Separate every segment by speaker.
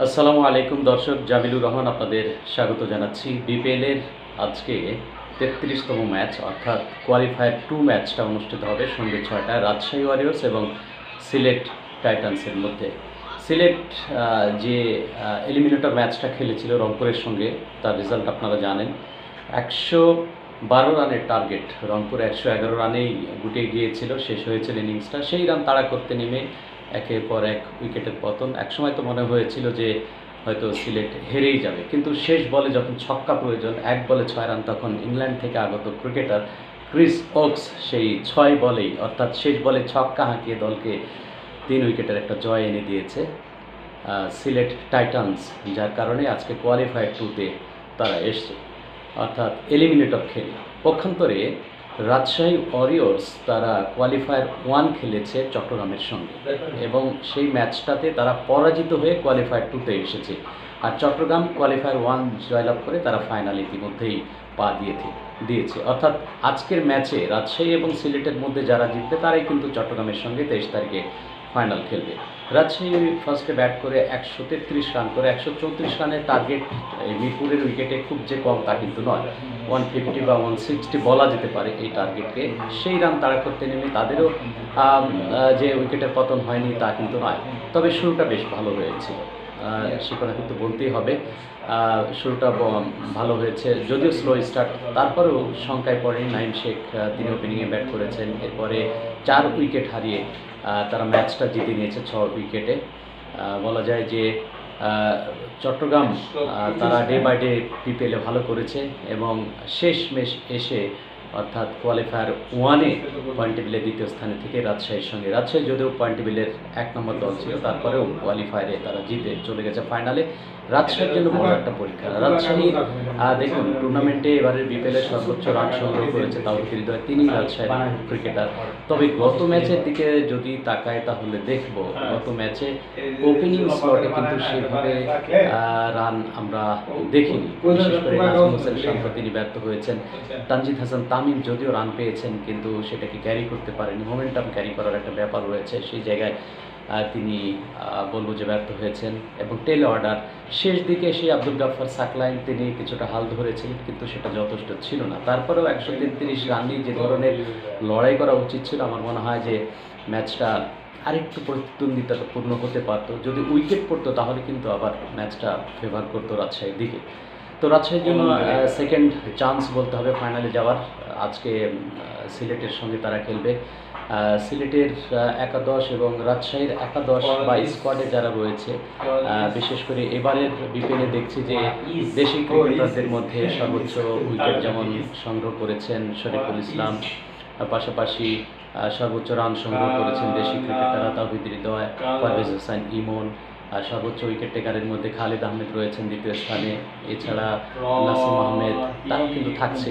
Speaker 1: আসসালামু আলাইকুম দর্শক, জামিলুর রহমান আপনাদের স্বাগত জানাচ্ছি। বিপিএল এর আজকে ৩৩তম ম্যাচ অর্থাৎ কোয়ালিফায়ার 2 ম্যাচটা অনুষ্ঠিত হবে সন্ধ্যে ৬টায় রাজশাহী ওয়ারিয়র্স এবং সিলেট টাইটান্সের মধ্যে। সিলেট যে এলিমিনেটর ম্যাচটা খেলেছিল রংপুরের সঙ্গে, তার রেজাল্ট আপনারা জানেন। ১১২ রানের টার্গেট, রংপুর ১১১ রানেই গুটিয়ে গিয়েছিল, শেষ হয়েছিল ইনিংসটা। সেই রান তাড়া করতে নেমে একের পর এক উইকেটের পতন। একসময় তো মনে হয়েছিল যে হয়তো সিলেট হেরেই যাবে, কিন্তু শেষ বলে যখন ছক্কা প্রয়োজন, ১ বলে ৬ রান, তখন ইংল্যান্ড থেকে আগত ক্রিকেটার ক্রিস ওকস সেই ৬ বলেই অর্থাৎ শেষ বলে ছক্কা হাঁকিয়ে দলকে ৩ উইকেটের একটা জয় এনে দিয়েছে সিলেট টাইটান্স, যার কারণে আজকে কোয়ালিফায়ার 2-তে তারা এসছে, অর্থাৎ এলিমিনেটর খেল। পক্ষান্তরে রাজশাহী ওয়ারিয়র্স তারা কোয়ালিফায়ার 1 খেলেছে চট্টগ্রামের সঙ্গে এবং সেই ম্যাচটাতে তারা পরাজিত হয়ে কোয়ালিফায়ার 2-তে এসেছে। আর চট্টগ্রাম কোয়ালিফায়ার 1 জয়লাভ করে তারা ফাইনাল ইতিমধ্যেই পা দিয়েছে। অর্থাৎ আজকের ম্যাচে রাজশাহী এবং সিলেটের মধ্যে যারা জিতবে তারাই কিন্তু চট্টগ্রামের সঙ্গে 23 তারিখে ফাইনাল খেলবে। রাজশাহী ফার্স্টে ব্যাট করে ১৩৩ রান করে ১৩৪ রানের টার্গেট। মিরপুরের উইকেটে খুব যে কম তা কিন্তু নয়, 150 বা 160 বলা যেতে পারে এই টার্গেটকে। সেই রান তাড়া করতে নেমে তাদেরও যে উইকেটের পতন হয়নি তা কিন্তু নয়, তবে শুরুটা বেশ ভালো হয়েছিল, সে কথা কিন্তু বলতেই হবে। শুরুটা ভালো হয়েছে, যদিও স্লো স্টার্ট, তারপরেও শঙ্কায় পড়েনি নাইম শেখ। তিনি ওপেনিংয়ে ব্যাট করেছেন, এরপরে 4 উইকেট হারিয়ে তারা ম্যাচটা জিতে নিয়েছে 6 উইকেটে। বলা যায় যে চট্টগ্রাম তারা ডে বাই ডে পিপিএলে ভালো করেছে এবং শেষমেশ এসে অর্থাৎ কোয়ালিফায়ার 1-এ পয়েন্ট টেবিলে দ্বিতীয় স্থানে থেকে রাজশাহীর সঙ্গে, রাজশাহী যদিও পয়েন্ট টেবিলের 1 নম্বর দল ছিল, তারপরেও কোয়ালিফায়ারে তারা জিতে চলে গেছে ফাইনালে। রাজশাহীর জন্য বড় একটা পরীক্ষা। রাজশাহী দেখুন, টুর্নামেন্টে এবারের বিপিএলের সর্বোচ্চ রান সংগ্রহ করেছে তাওহিদ হৃদয়, তিনি রাজশাহীর ক্রিকেটার। তবে গত ম্যাচের দিকে যদি তাকায় তাহলে দেখব গত ম্যাচে ওপেনিং স্লটে কিন্তু সেভাবে রান আমরা দেখিনি, বিশেষ করে নাজমুল হোসেন শান্ত তিনি ব্যর্থ হয়েছেন। তানজিদ হাসান তামিম যদিও রান পেয়েছেন কিন্তু সেটাকে ক্যারি করতে পারেনি, মোমেন্টাম ক্যারি করার একটা ব্যাপার রয়েছে, সেই জায়গায় তিনি বলবো যে ব্যর্থ হয়েছেন। এবং টেল অর্ডার শেষ দিকে সেই আব্দুল গাফফার সাকলাইন তিনি কিছুটা হাল ধরেছিলেন, কিন্তু সেটা যথেষ্ট ছিল না। তারপরেও ১৩৩ রান নিয়ে যে ধরনের লড়াই করা উচিত ছিল, আমার মনে হয় যে ম্যাচটা আরেকটু প্রতিদ্বন্দ্বিতাপূর্ণ হতে পারত। যদি উইকেট পড়তো তাহলে কিন্তু আবার ম্যাচটা ফেভার করতো রাজশাহীর দিকে। তো রাজশাহীর জন্য সেকেন্ড চান্স বলতে হবে ফাইনালে যাওয়ার। আজকে সিলেটের সঙ্গে তারা খেলবে। সিলেটের একাদশ এবং রাজশাহীর একাদশ বা স্কোয়াডে যারা রয়েছে, বিশেষ করে এবারের বিপিএলে দেখছি যে দেশি ক্রিকেটারদের মধ্যে সর্বোচ্চ উইকেট যেমন সংগ্রহ করেছেন শরীফুল ইসলাম, পাশাপাশি সর্বোচ্চ রান সংগ্রহ করেছেন দেশি ক্রিকেটাররা তাওহিদ হৃদয়, পারভেজ হোসেন ইমন। আর সর্বোচ্চ উইকেট টেকারের মধ্যে খালিদ আহমেদ রয়েছেন দ্বিতীয় স্থানে, এছাড়া নাসিম আহমেদ তারাও কিন্তু থাকছে।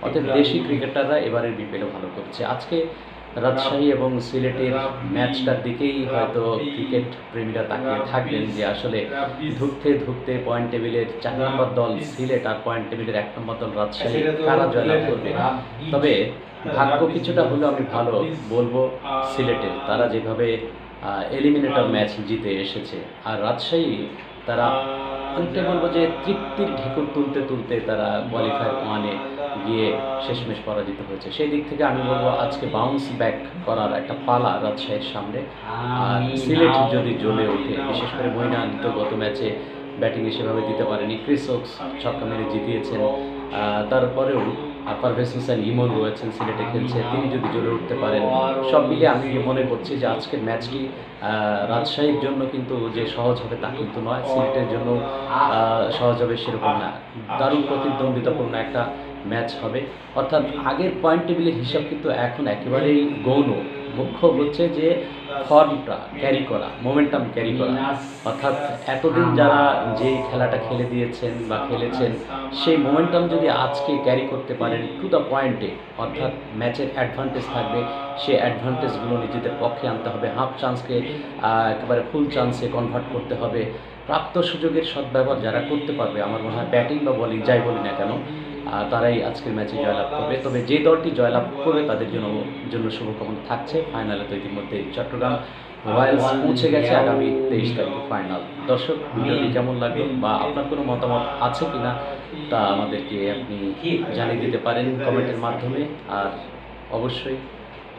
Speaker 1: অর্থাৎ দেশি ক্রিকেটাররা এবারের বিপিএলে ভালো করছে। আজকে রাজশাহী এবং সিলেটের ম্যাচটার দিকেই হয়তো ক্রিকেট প্রেমীরা তাকিয়ে থাকবেন যে আসলে ধুঁকতে পয়েন্ট টেবিলের 4 নম্বর দল সিলেট আর পয়েন্ট টেবিলের 1 নম্বর দল রাজশাহী কারা জয়লাভ করবে। তবে ভাগ্য কিছুটা হলেও আমি ভালো বলবো সিলেটের, তারা যেভাবে এলিমিনেটর ম্যাচ জিতে এসেছে। আর রাজশাহী তারা অনেকটাই বলবো যে তৃপ্তির ঢেকুর তুলতে তারা কোয়ালিফায়ার 1-এ গিয়ে শেষমেশ পরাজিত হয়েছে। সেই দিক থেকে আমি বলবো আজকে বাউন্স ব্যাক করার একটা পালা রাজশাহীর সামনে। আর সিলেট যদি জ্বলে ওঠে, বিশেষ করে মইনান তো গত ম্যাচে ব্যাটিংয়ে সেভাবে দিতে পারেনি, ক্রিস ওকস ছক্কা মেরে জিতিয়েছেন। তারপরেও পারভেজ হোসেন ইমন রয়েছেন, সিলেটে খেলছে, তিনি যদি জ্বলে উঠতে পারেন, সব মিলিয়ে আমি মনে করছি যে আজকের ম্যাচটি রাজশাহীর জন্য কিন্তু যে সহজ হবে তা কিন্তু নয়, সিলেটের জন্য সহজ হবে সেরকম না, দারুণ প্রতিদ্বন্দ্বিতাপূর্ণ একটা ম্যাচ হবে। অর্থাৎ আগের পয়েন্ট টেবিলের হিসাব কিন্তু এখন একেবারেই গৌণ, মুখ্য হচ্ছে যে ফর্মটা ক্যারি করা, মোমেন্টাম ক্যারি করা। অর্থাৎ এতদিন যারা যে খেলাটা খেলে দিয়েছেন বা খেলেছেন, সেই মোমেন্টাম যদি আজকে ক্যারি করতে পারেন টু দ্য পয়েন্টে, অর্থাৎ ম্যাচের অ্যাডভান্টেজ থাকবে, সেই অ্যাডভান্টেজগুলো নিজেদের পক্ষে আনতে হবে, হাফ চান্সকে একেবারে ফুল চান্সে কনভার্ট করতে হবে। প্রাপ্ত সুযোগের সদ্ব্যবহার যারা করতে পারবে, আমার মনে হয় ব্যাটিং বা বলিং যাই বলি না কেন, তারাই আজকের ম্যাচে জয়লাভ করবে। তবে যে দলটি জয়লাভ করবে তাদের জন্য শুভকামনা থাকছে। ফাইনালে তো ইতিমধ্যে চট্টগ্রাম রয়্যালস পৌঁছে গেছে আগামী 23 তারিখে ফাইনাল। দর্শক, ভিডিওটি কেমন লাগলো বা আপনার কোনো মতামত আছে কিনা তা আমাদেরকে আপনি জানিয়ে দিতে পারেন কমেন্টের মাধ্যমে। আর অবশ্যই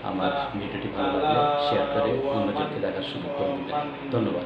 Speaker 1: আমার ভিডিওটি ভালো লাগলে শেয়ার করে অন্যজনকে দেখার সুযোগ করে দিবেন। ধন্যবাদ।